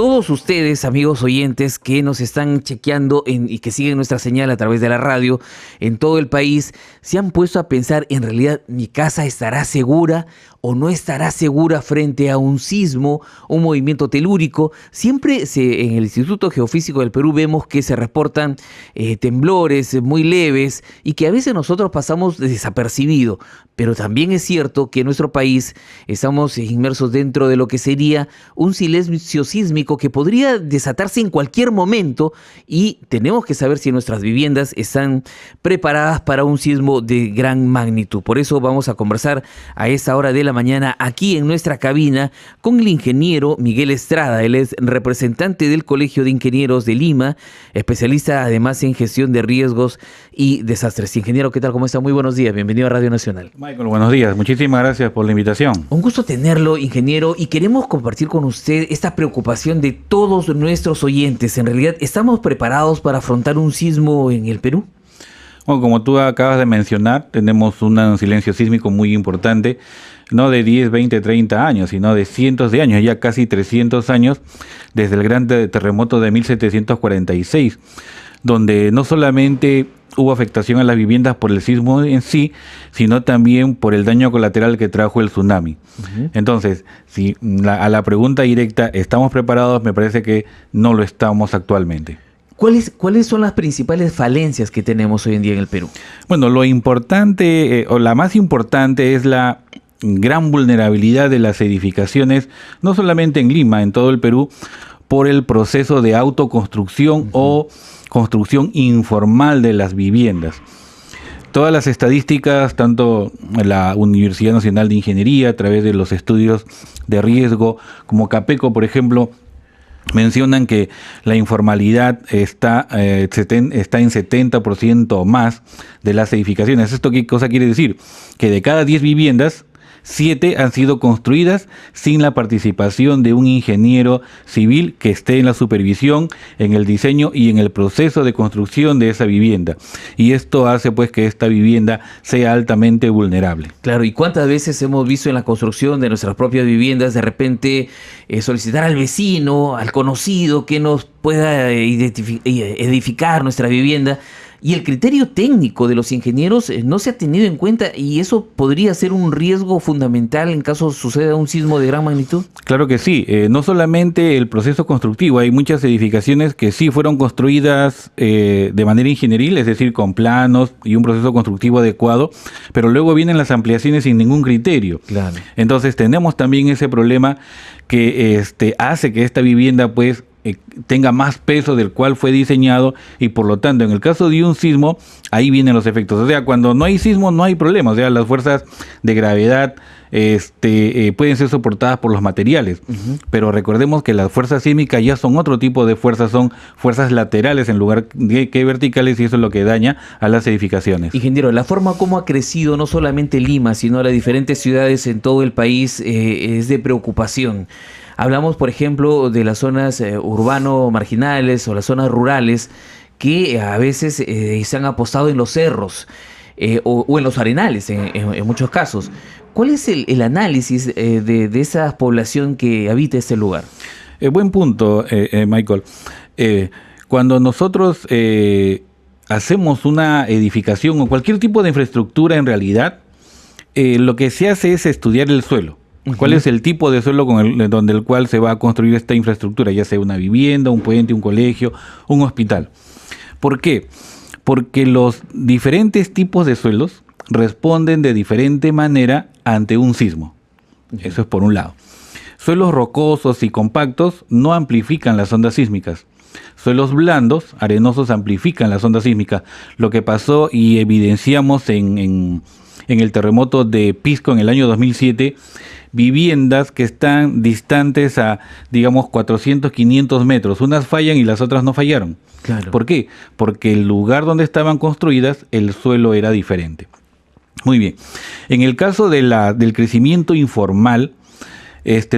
todos ustedes, amigos oyentes, que nos están chequeando y que siguen nuestra señal a través de la radio en todo el país, se han puesto a pensar, ¿en realidad mi casa estará segura o no estará segura frente a un sismo, un movimiento telúrico? Siempre en el Instituto Geofísico del Perú vemos que se reportan temblores muy leves y que a veces nosotros pasamos desapercibido, pero también es cierto que en nuestro país estamos inmersos dentro de lo que sería un silencio sísmico que podría desatarse en cualquier momento, y tenemos que saber si nuestras viviendas están preparadas para un sismo de gran magnitud. Por eso vamos a conversar a esta hora de la mañana aquí en nuestra cabina con el ingeniero Miguel Estrada. Él es representante del Colegio de Ingenieros de Lima, especialista además en gestión de riesgos y desastres. Ingeniero, ¿qué tal? ¿Cómo está? Muy buenos días. Bienvenido a Radio Nacional. Michael, buenos días. Muchísimas gracias por la invitación. Un gusto tenerlo, ingeniero, y queremos compartir con usted esta preocupación de todos nuestros oyentes. En realidad, ¿estamos preparados para afrontar un sismo en el Perú? Bueno, como tú acabas de mencionar, tenemos un silencio sísmico muy importante, no de 10, 20, 30 años, sino de cientos de años, ya casi 300 años, desde el gran terremoto de 1746, donde no solamente hubo afectación a las viviendas por el sismo en sí, sino también por el daño colateral que trajo el tsunami. Entonces, si a la pregunta directa, ¿estamos preparados? Me parece que no lo estamos actualmente. ¿Cuáles son las principales falencias que tenemos hoy en día en el Perú? Bueno, lo importante, o la más importante, es la gran vulnerabilidad de las edificaciones, no solamente en Lima, en todo el Perú, por el proceso de autoconstrucción o construcción informal de las viviendas. Todas las estadísticas, tanto la Universidad Nacional de Ingeniería, a través de los estudios de riesgo, como CAPECO, por ejemplo, mencionan que la informalidad está en 70% o más de las edificaciones. ¿Esto qué cosa quiere decir? Que de cada 10 viviendas, 7 han sido construidas sin la participación de un ingeniero civil que esté en la supervisión, en el diseño y en el proceso de construcción de esa vivienda. Y esto hace pues que esta vivienda sea altamente vulnerable. Claro, ¿y cuántas veces hemos visto en la construcción de nuestras propias viviendas de repente solicitar al vecino, al conocido, que nos pueda edificar nuestra vivienda? Y el criterio técnico de los ingenieros no se ha tenido en cuenta, y eso podría ser un riesgo fundamental en caso suceda un sismo de gran magnitud. Claro que sí, no solamente el proceso constructivo, hay muchas edificaciones que sí fueron construidas de manera ingenieril, es decir, con planos y un proceso constructivo adecuado, pero luego vienen las ampliaciones sin ningún criterio. Claro. Entonces tenemos también ese problema que hace que esta vivienda pues tenga más peso del cual fue diseñado, y por lo tanto en el caso de un sismo ahí vienen los efectos. O sea, cuando no hay sismo no hay problema, o sea, las fuerzas de gravedad pueden ser soportadas por los materiales, pero recordemos que las fuerzas sísmicas ya son otro tipo de fuerzas, son fuerzas laterales en lugar de que verticales, y eso es lo que daña a las edificaciones. Ingeniero, la forma como ha crecido no solamente Lima, sino las diferentes ciudades en todo el país es de preocupación. Hablamos, por ejemplo, de las zonas urbano-marginales o las zonas rurales que a veces se han apostado en los cerros o en los arenales en muchos casos. ¿Cuál es el análisis de esa población que habita este lugar? Buen punto, Michael. Cuando nosotros hacemos una edificación o cualquier tipo de infraestructura, en realidad, lo que se hace es estudiar el suelo. ¿Cuál es el tipo de suelo donde el cual se va a construir esta infraestructura? Ya sea una vivienda, un puente, un colegio, un hospital. ¿Por qué? Porque los diferentes tipos de suelos responden de diferente manera ante un sismo. Eso es por un lado. Suelos rocosos y compactos no amplifican las ondas sísmicas. Suelos blandos, arenosos, amplifican las ondas sísmicas. Lo que pasó y evidenciamos en el terremoto de Pisco en el año 2007, viviendas que están distantes a, digamos, 400, 500 metros. Unas fallan y las otras no fallaron. Claro. ¿Por qué? Porque el lugar donde estaban construidas, el suelo era diferente. Muy bien. En el caso del crecimiento informal,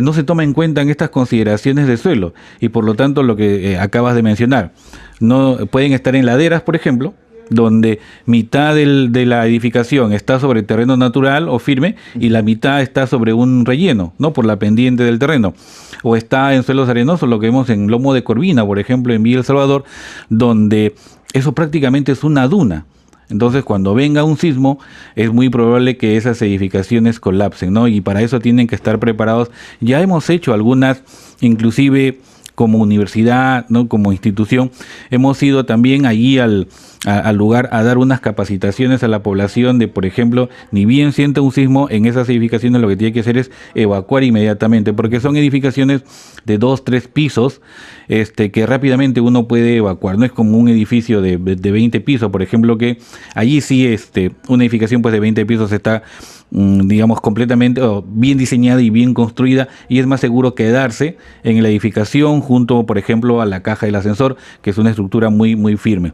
no se toma en cuenta en estas consideraciones de suelo, y por lo tanto lo que acabas de mencionar, no pueden estar en laderas, por ejemplo, donde mitad de la edificación está sobre terreno natural o firme y la mitad está sobre un relleno, ¿no? Por la pendiente del terreno. O está en suelos arenosos, lo que vemos en Lomo de Corvina, por ejemplo, en Villa El Salvador, donde eso prácticamente es una duna. Entonces, cuando venga un sismo, es muy probable que esas edificaciones colapsen, ¿no? Y para eso tienen que estar preparados. Ya hemos hecho algunas, inclusive como universidad, ¿no? Como institución, hemos ido también allí al lugar a dar unas capacitaciones a la población de, por ejemplo, ni bien siente un sismo en esas edificaciones, lo que tiene que hacer es evacuar inmediatamente, porque son edificaciones de 2, 3 pisos, que rápidamente uno puede evacuar. No es como un edificio de 20 pisos, por ejemplo, que allí sí una edificación pues de 20 pisos está digamos completamente bien diseñada y bien construida, y es más seguro quedarse en la edificación junto, por ejemplo, a la caja del ascensor, que es una estructura muy, muy firme.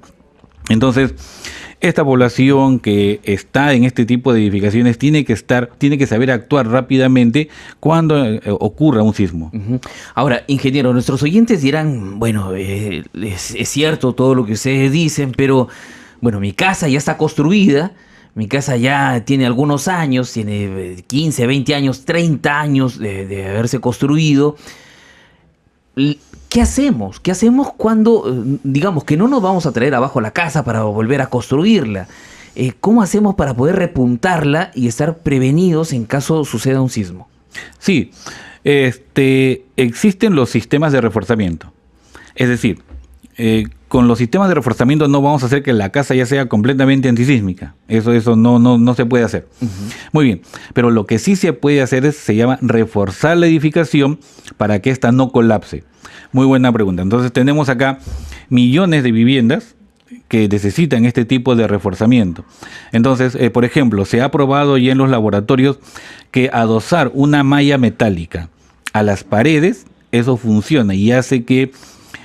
Entonces, esta población que está en este tipo de edificaciones tiene que saber actuar rápidamente cuando ocurra un sismo. Ahora, ingeniero, nuestros oyentes dirán, bueno, es cierto todo lo que ustedes dicen, pero bueno, mi casa ya está construida, mi casa ya tiene algunos años, tiene 15, 20 años, 30 años de haberse construido. ¿Qué hacemos? ¿Qué hacemos cuando, digamos, que no nos vamos a traer abajo la casa para volver a construirla? ¿Cómo hacemos para poder repuntarla y estar prevenidos en caso suceda un sismo? Sí, existen los sistemas de reforzamiento. Es decir, con los sistemas de reforzamiento no vamos a hacer que la casa ya sea completamente antisísmica. Eso no se puede hacer. Muy bien, pero lo que sí se puede hacer se llama reforzar la edificación para que ésta no colapse. Muy buena pregunta. Entonces tenemos acá millones de viviendas que necesitan este tipo de reforzamiento. Entonces, por ejemplo, se ha probado ya en los laboratorios que adosar una malla metálica a las paredes, eso funciona y hace que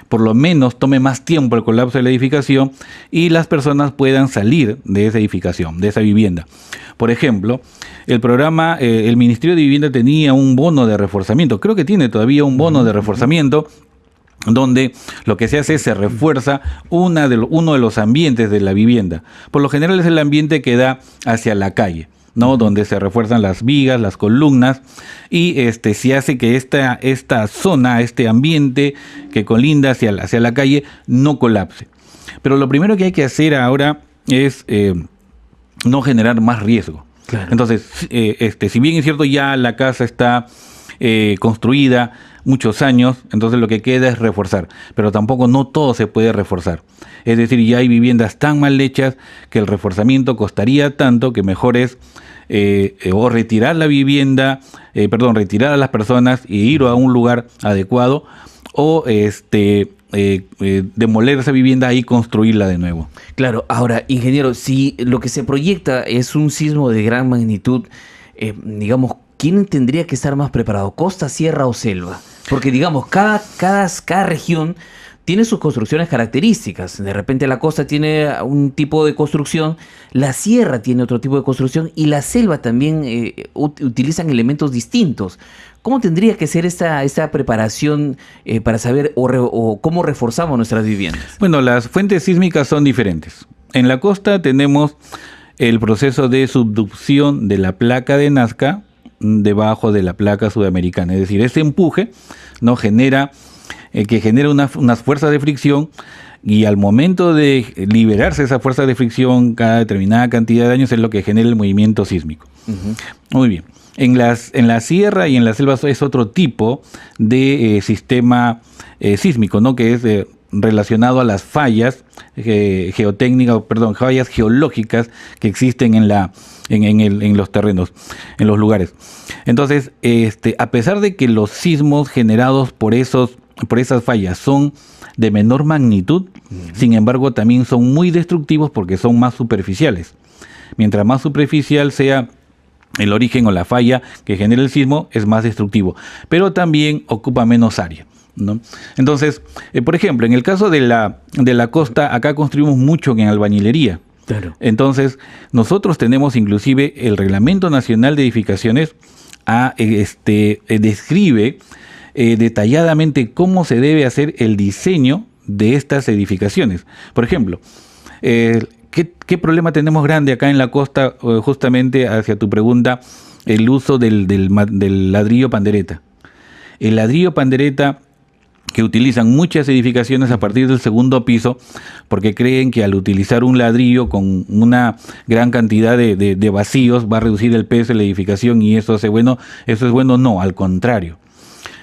por lo menos tome más tiempo el colapso de la edificación y las personas puedan salir de esa edificación, de esa vivienda. Por ejemplo, el Ministerio de Vivienda tenía un bono de reforzamiento, creo que tiene todavía un bono de reforzamiento, donde lo que se hace es se refuerza uno de los ambientes de la vivienda. Por lo general es el ambiente que da hacia la calle, ¿no? Donde se refuerzan las vigas, las columnas, y se hace que esta zona, este ambiente que colinda hacia la calle, no colapse. Pero lo primero que hay que hacer ahora es no generar más riesgo. Claro. Entonces, si bien es cierto ya la casa está construida muchos años, entonces lo que queda es reforzar, pero tampoco no todo se puede reforzar. Es decir, ya hay viviendas tan mal hechas que el reforzamiento costaría tanto que mejor es o retirar la vivienda, retirar a las personas e ir a un lugar adecuado, o demoler esa vivienda y construirla de nuevo. Claro, ahora, ingeniero, si lo que se proyecta es un sismo de gran magnitud, digamos, ¿quién tendría que estar más preparado? ¿Costa, sierra o selva? Porque, digamos, cada región tiene sus construcciones características. De repente la costa tiene un tipo de construcción, la sierra tiene otro tipo de construcción y la selva también utilizan elementos distintos. ¿Cómo tendría que ser esta preparación para saber o cómo reforzamos nuestras viviendas? Bueno, las fuentes sísmicas son diferentes. En la costa tenemos el proceso de subducción de la placa de Nazca debajo de la placa sudamericana. Es decir, ese empuje no genera unas fuerzas de fricción, y al momento de liberarse esa fuerza de fricción cada determinada cantidad de años es lo que genera el movimiento sísmico. Muy bien. En la sierra y en la selva es otro tipo de sistema sísmico, ¿no? Que es relacionado a las fallas fallas geológicas que existen en los terrenos, en los lugares. Entonces, a pesar de que los sismos generados por esas fallas son de menor magnitud, sin embargo también son muy destructivos porque son más superficiales. Mientras más superficial sea el origen o la falla que genera el sismo, es más destructivo, pero también ocupa menos área, ¿no? Entonces, por ejemplo, en el caso de la costa, acá construimos mucho en albañilería. Claro. Entonces, nosotros tenemos inclusive el Reglamento Nacional de Edificaciones describe detalladamente cómo se debe hacer el diseño de estas edificaciones. Por ejemplo, ¿qué problema tenemos grande acá en la costa? Justamente hacia tu pregunta, el uso del ladrillo pandereta. El ladrillo pandereta que utilizan muchas edificaciones a partir del segundo piso, porque creen que al utilizar un ladrillo con una gran cantidad de vacíos va a reducir el peso de la edificación y eso es bueno. No, al contrario.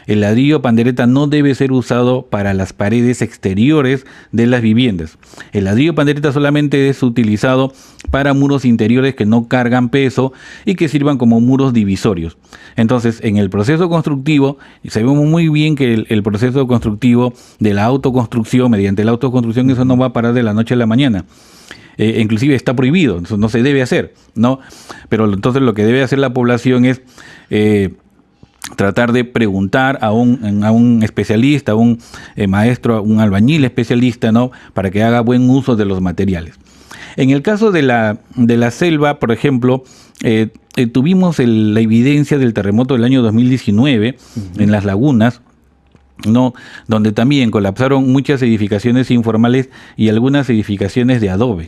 El ladrillo pandereta no debe ser usado para las paredes exteriores de las viviendas. El ladrillo pandereta solamente es utilizado para muros interiores que no cargan peso y que sirvan como muros divisorios. Entonces, en el proceso constructivo, sabemos muy bien que el proceso constructivo de la autoconstrucción, mediante la autoconstrucción, eso no va a parar de la noche a la mañana. Inclusive está prohibido, eso no se debe hacer, ¿no? Pero entonces lo que debe hacer la población es tratar de preguntar a un especialista, a un maestro, a un albañil especialista, ¿no? Para que haga buen uso de los materiales. En el caso de la selva, por ejemplo, tuvimos la evidencia del terremoto del año 2019 en las lagunas, ¿no? Donde también colapsaron muchas edificaciones informales y algunas edificaciones de adobe,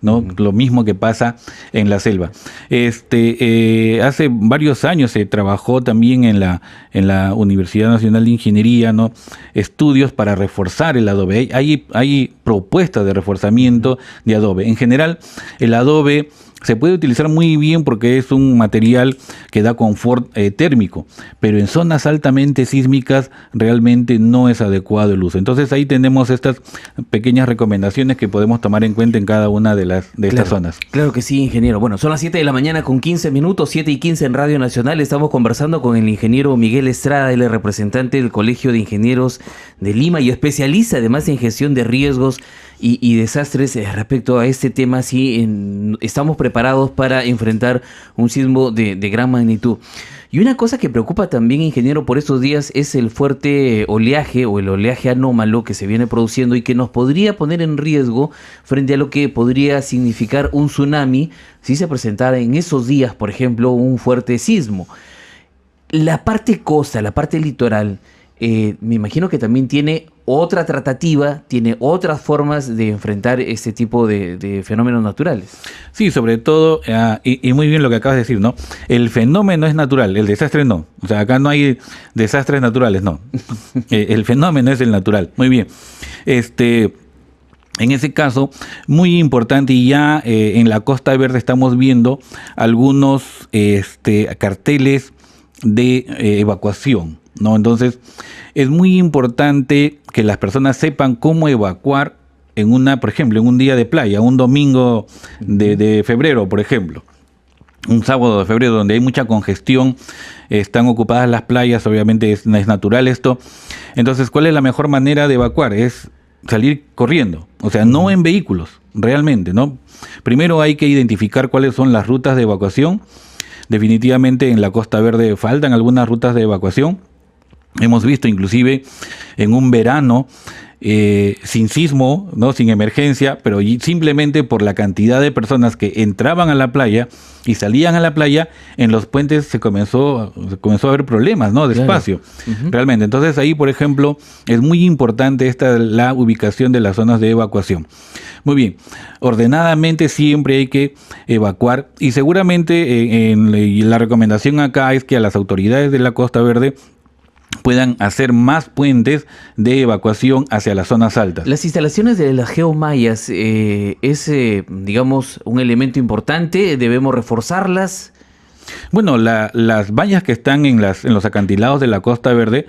¿no? Lo mismo que pasa en la selva. Hace varios años se trabajó también en la Universidad Nacional de Ingeniería, ¿no? Estudios para reforzar el adobe. Hay propuestas de reforzamiento de adobe. En general, el adobe se puede utilizar muy bien porque es un material que da confort térmico, pero en zonas altamente sísmicas realmente no es adecuado el uso. Entonces ahí tenemos estas pequeñas recomendaciones que podemos tomar en cuenta en cada una de estas zonas. Claro que sí, ingeniero. Bueno, son las 7 de la mañana con 15 minutos, 7:15 en Radio Nacional. Estamos conversando con el ingeniero Miguel Estrada, él es representante del Colegio de Ingenieros de Lima y especialista además en gestión de riesgos y desastres. Respecto a este tema, sí, estamos preparados para enfrentar un sismo de gran magnitud. Y una cosa que preocupa también, ingeniero, por estos días es el fuerte oleaje o el oleaje anómalo que se viene produciendo y que nos podría poner en riesgo frente a lo que podría significar un tsunami si se presentara en esos días, por ejemplo, un fuerte sismo. La parte costa, la parte litoral, me imagino que también tiene otra tratativa, tiene otras formas de enfrentar este tipo de fenómenos naturales. Sí, sobre todo, y muy bien lo que acabas de decir, ¿no? El fenómeno es natural, el desastre no. O sea, acá no hay desastres naturales, no. El fenómeno es el natural. Muy bien. En ese caso, muy importante, y ya en la Costa Verde estamos viendo algunos carteles de evacuación, ¿no? Entonces, es muy importante que las personas sepan cómo evacuar por ejemplo, en un día de playa, un domingo de febrero, por ejemplo. Un sábado de febrero donde hay mucha congestión, están ocupadas las playas, obviamente es natural esto. Entonces, ¿cuál es la mejor manera de evacuar? Es salir corriendo, o sea, no en vehículos, realmente, ¿no? Primero hay que identificar cuáles son las rutas de evacuación. Definitivamente en la Costa Verde faltan algunas rutas de evacuación. Hemos visto inclusive en un verano sin sismo, ¿no? Sin emergencia, pero simplemente por la cantidad de personas que entraban a la playa y salían a la playa, en los puentes se comenzó a haber problemas, ¿no? De espacio, realmente. Entonces ahí, por ejemplo, es muy importante la ubicación de las zonas de evacuación. Muy bien, ordenadamente siempre hay que evacuar y seguramente la recomendación acá es que a las autoridades de la Costa Verde puedan hacer más puentes de evacuación hacia las zonas altas. Las instalaciones de las geomallas es, digamos, un elemento importante. ¿Debemos reforzarlas? Bueno, las vallas que están en los acantilados de la Costa Verde,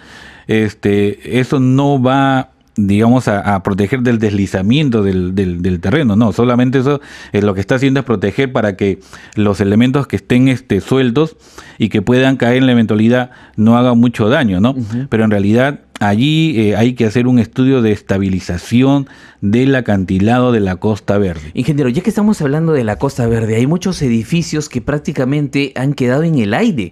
eso no va, digamos, a proteger del deslizamiento del terreno, no, solamente eso lo que está haciendo es proteger para que los elementos que estén sueltos y que puedan caer en la eventualidad no hagan mucho daño, ¿no? Pero en realidad allí hay que hacer un estudio de estabilización del acantilado de la Costa Verde. Ingeniero, ya que estamos hablando de la Costa Verde, hay muchos edificios que prácticamente han quedado en el aire.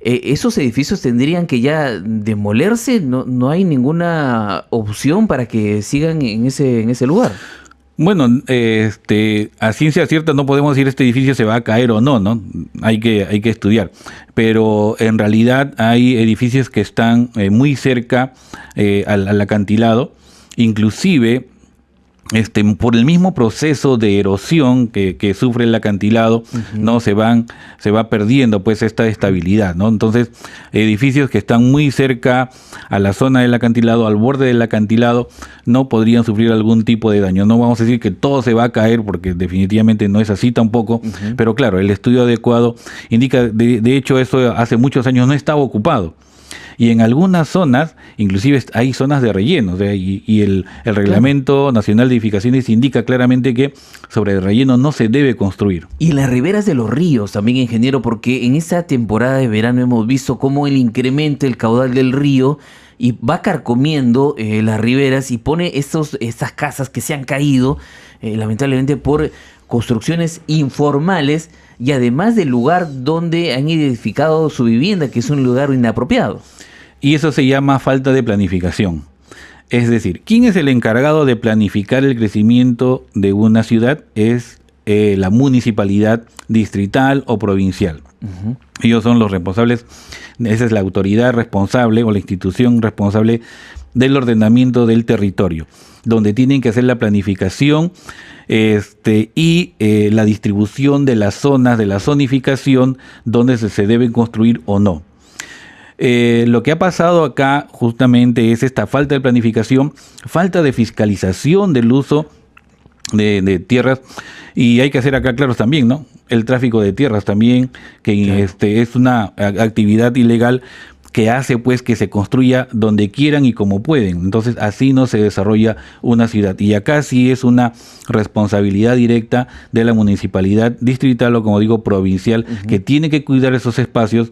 ¿Esos edificios tendrían que ya demolerse? ¿No hay ninguna opción para que sigan en ese lugar? Bueno, a ciencia cierta no podemos decir este edificio se va a caer o no, ¿no? Hay que estudiar. Pero en realidad hay edificios que están muy cerca al acantilado. Inclusive por el mismo proceso de erosión que sufre el acantilado, ¿no? Se va perdiendo pues esta estabilidad, ¿no? Entonces, edificios que están muy cerca a la zona del acantilado, al borde del acantilado, no podrían sufrir algún tipo de daño. No vamos a decir que todo se va a caer, porque definitivamente no es así tampoco, pero claro, el estudio adecuado indica, de hecho, eso hace muchos años no estaba ocupado. Y en algunas zonas, inclusive hay zonas de relleno, o sea, y el Reglamento Nacional de Edificaciones indica claramente que sobre el relleno no se debe construir. Y en las riberas de los ríos también, ingeniero, porque en esta temporada de verano hemos visto cómo el incremento del caudal del río y va carcomiendo las riberas y pone estas casas que se han caído, lamentablemente por construcciones informales, y además del lugar donde han edificado su vivienda, que es un lugar inapropiado. Y eso se llama falta de planificación. Es decir, ¿quién es el encargado de planificar el crecimiento de una ciudad? Es la municipalidad distrital o provincial. Ellos son los responsables, esa es la autoridad responsable o la institución responsable del ordenamiento del territorio, donde tienen que hacer la planificación y la distribución de las zonas, de la zonificación, donde se deben construir o no. Lo que ha pasado acá justamente es esta falta de planificación, falta de fiscalización del uso de tierras, y hay que hacer acá claros también, ¿no? El tráfico de tierras también, que claro, es una actividad ilegal que hace pues que se construya donde quieran y como pueden. Entonces así no se desarrolla una ciudad. Y acá sí es una responsabilidad directa de la municipalidad distrital o, como digo, provincial, que tiene que cuidar esos espacios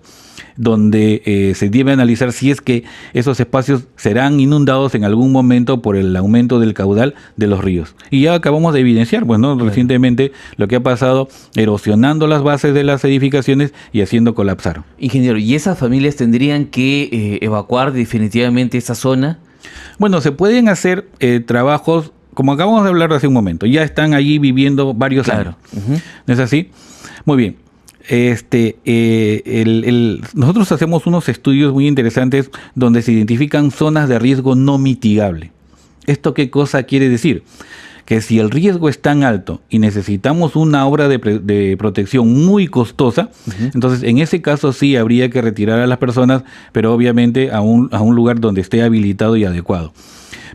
donde se debe analizar si es que esos espacios serán inundados en algún momento por el aumento del caudal de los ríos. Y ya acabamos de evidenciar, pues, ¿no? Recientemente lo que ha pasado, erosionando las bases de las edificaciones y haciendo colapsar. Ingeniero, ¿y esas familias tendrían que evacuar definitivamente esa zona? Bueno, se pueden hacer trabajos, como acabamos de hablar hace un momento, ya están allí viviendo varios años. ¿No es así? Muy bien. Nosotros hacemos unos estudios muy interesantes donde se identifican zonas de riesgo no mitigable. ¿Esto qué cosa quiere decir? Que si el riesgo es tan alto y necesitamos una obra de protección muy costosa, entonces en ese caso sí habría que retirar a las personas, pero obviamente a un lugar donde esté habilitado y adecuado.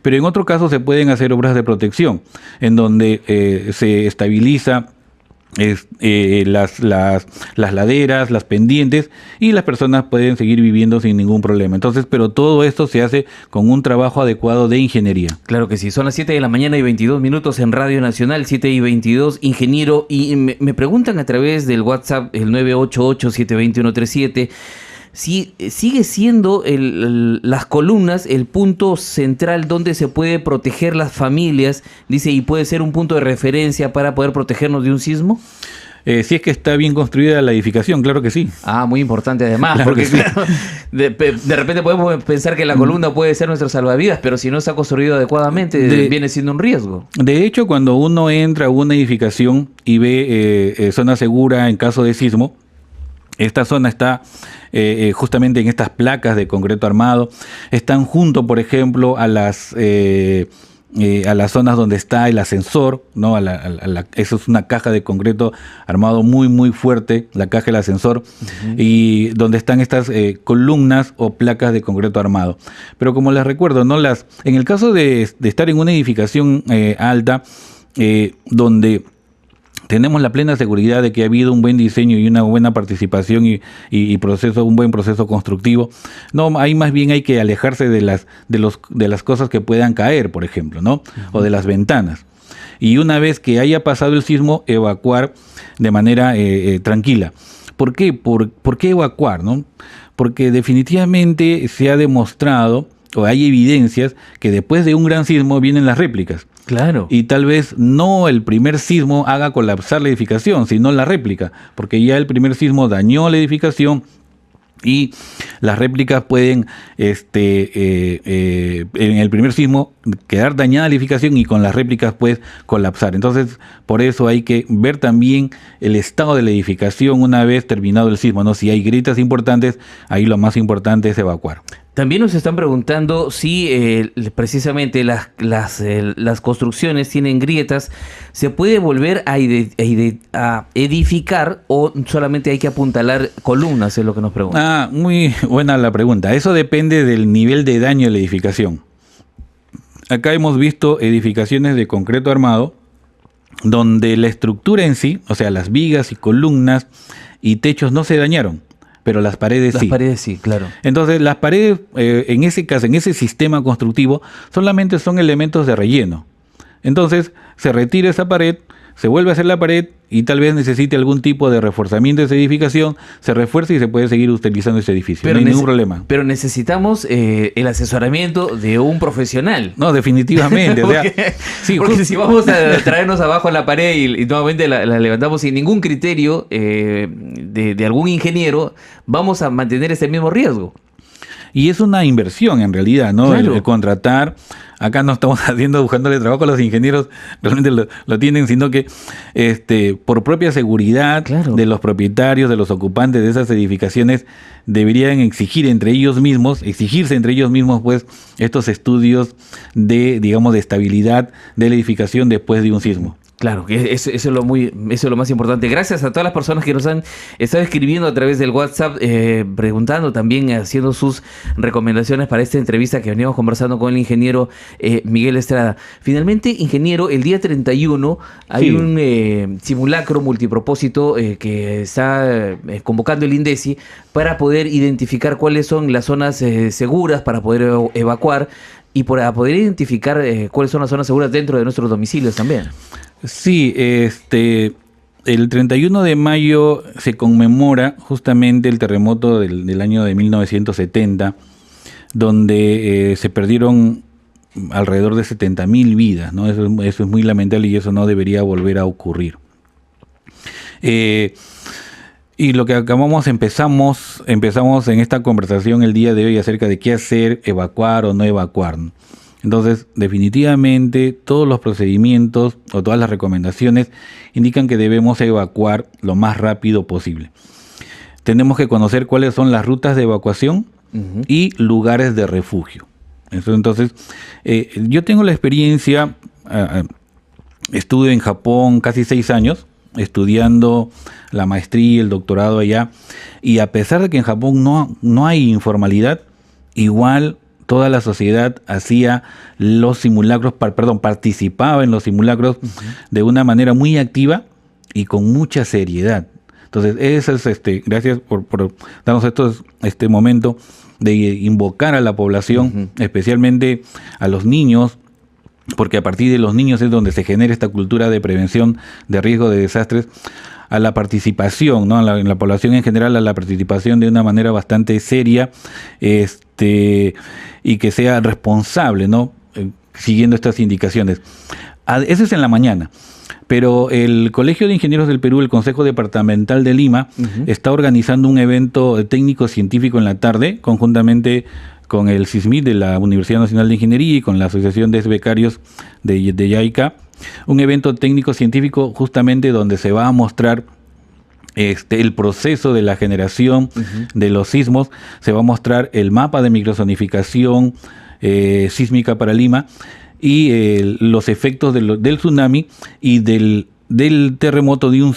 Pero en otro caso se pueden hacer obras de protección, en donde se estabiliza las laderas, las pendientes, y las personas pueden seguir viviendo sin ningún problema. Entonces, pero todo esto se hace con un trabajo adecuado de ingeniería. Claro que sí, son las 7 de la mañana y 22 minutos en Radio Nacional, 7 y 22, ingeniero, y me preguntan a través del WhatsApp, el 988-721-37, si sigue siendo las columnas el punto central donde se puede proteger las familias, dice, y puede ser un punto de referencia para poder protegernos de un sismo. Si es que está bien construida la edificación, claro que sí. Muy importante además, claro, porque sí. Claro, de repente podemos pensar que la columna puede ser nuestra salvavidas, pero si no está construido adecuadamente, viene siendo un riesgo. De hecho, cuando uno entra a una edificación y ve zona segura en caso de sismo, esta zona está justamente en estas placas de concreto armado, están junto, por ejemplo, a las zonas donde está el ascensor, ¿no? Eso es una caja de concreto armado muy, muy fuerte, la caja del ascensor, y donde están estas columnas o placas de concreto armado. Pero como les recuerdo, ¿no? En el caso de estar en una edificación alta, donde tenemos la plena seguridad de que ha habido un buen diseño y una buena participación y un buen proceso constructivo. No, ahí más bien hay que alejarse de las cosas que puedan caer, por ejemplo, ¿no? O de las ventanas. Y una vez que haya pasado el sismo, evacuar de manera tranquila. ¿Por qué? ¿Por qué evacuar, no? Porque definitivamente se ha demostrado, o hay evidencias, que después de un gran sismo vienen las réplicas. Claro. Y tal vez no el primer sismo haga colapsar la edificación, sino la réplica, porque ya el primer sismo dañó la edificación y las réplicas pueden, en el primer sismo, quedar dañada la edificación y con las réplicas pues colapsar. Entonces, por eso hay que ver también el estado de la edificación una vez terminado el sismo, ¿no? Si hay grietas importantes, ahí lo más importante es evacuar. También nos están preguntando si precisamente las construcciones tienen grietas, ¿se puede volver a edificar o solamente hay que apuntalar columnas? Es lo que nos preguntan. Muy buena la pregunta. Eso depende del nivel de daño de la edificación. Acá hemos visto edificaciones de concreto armado donde la estructura en sí, o sea, las vigas y columnas y techos no se dañaron, pero las paredes sí. Las paredes sí, claro. Entonces, las paredes, en ese caso, en ese sistema constructivo, solamente son elementos de relleno. Entonces, se retira esa pared, se vuelve a hacer la pared y tal vez necesite algún tipo de reforzamiento de esa edificación, se refuerza y se puede seguir utilizando ese edificio. Pero no hay ningún problema. Pero necesitamos el asesoramiento de un profesional. No, definitivamente. porque si vamos a traernos abajo la pared y nuevamente la levantamos sin ningún criterio de algún ingeniero, vamos a mantener ese mismo riesgo. Y es una inversión en realidad, ¿no? Claro. El contratar, acá no estamos buscándole trabajo a los ingenieros, realmente lo tienen, sino que por propia seguridad de los propietarios, de los ocupantes de esas edificaciones, deberían exigirse entre ellos mismos, pues, estos estudios de estabilidad de la edificación después de un sismo. Claro, que eso es lo más importante. Gracias a todas las personas que nos han estado escribiendo a través del WhatsApp, preguntando también, haciendo sus recomendaciones para esta entrevista que veníamos conversando con el ingeniero Miguel Estrada. Finalmente, ingeniero, el día 31 hay un simulacro multipropósito que está convocando el INDECI para poder identificar cuáles son las zonas seguras para poder evacuar y para poder identificar cuáles son las zonas seguras dentro de nuestros domicilios también. Sí, el 31 de mayo se conmemora justamente el terremoto del año de 1970, donde se perdieron alrededor de 70.000 vidas, ¿no? Eso es muy lamentable y eso no debería volver a ocurrir. Y lo que empezamos en esta conversación el día de hoy acerca de qué hacer, evacuar o no evacuar. Entonces, definitivamente, todos los procedimientos o todas las recomendaciones indican que debemos evacuar lo más rápido posible. Tenemos que conocer cuáles son las rutas de evacuación y lugares de refugio. Entonces, yo tengo la experiencia, estuve en Japón casi 6 años, estudiando la maestría y el doctorado allá, y a pesar de que en Japón no hay informalidad, igual toda la sociedad hacía los simulacros, participaba en los simulacros de una manera muy activa y con mucha seriedad. Entonces, eso es, gracias por darnos este momento de invocar a la población, especialmente a los niños, porque a partir de los niños es donde se genera esta cultura de prevención de riesgo de desastres, a la participación, ¿no? En la población en general, a la participación de una manera bastante seria, y que sea responsable, ¿no? Siguiendo estas indicaciones. Eso es en la mañana. Pero el Colegio de Ingenieros del Perú, el Consejo Departamental de Lima, está organizando un evento técnico-científico en la tarde, conjuntamente con el CISMID de la Universidad Nacional de Ingeniería y con la Asociación de Becarios de YAICA, un evento técnico-científico justamente donde se va a mostrar el proceso de la generación de los sismos, se va a mostrar el mapa de microzonificación sísmica para Lima y los efectos del tsunami y del terremoto, de un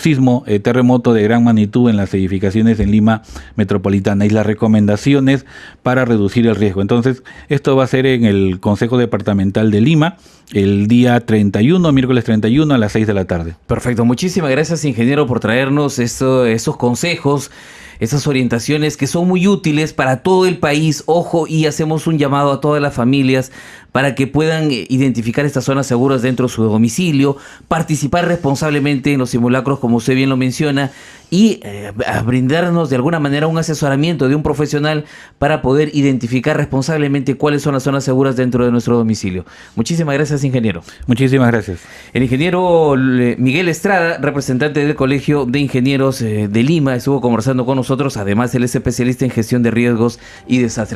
terremoto de gran magnitud en las edificaciones en Lima metropolitana y las recomendaciones para reducir el riesgo. Entonces, esto va a ser en el Consejo Departamental de Lima el día 31, miércoles 31 a las 6 de la tarde. Perfecto, muchísimas gracias, ingeniero, por traernos esos consejos, esas orientaciones que son muy útiles para todo el país. Ojo, y hacemos un llamado a todas las familias para que puedan identificar estas zonas seguras dentro de su domicilio, participar responsablemente en los simulacros, como usted bien lo menciona, y a brindarnos de alguna manera un asesoramiento de un profesional para poder identificar responsablemente cuáles son las zonas seguras dentro de nuestro domicilio. Muchísimas gracias, ingeniero. Muchísimas gracias. El ingeniero Miguel Estrada, representante del Colegio de Ingenieros de Lima, estuvo conversando con nosotros. Además, él es especialista en gestión de riesgos y desastres.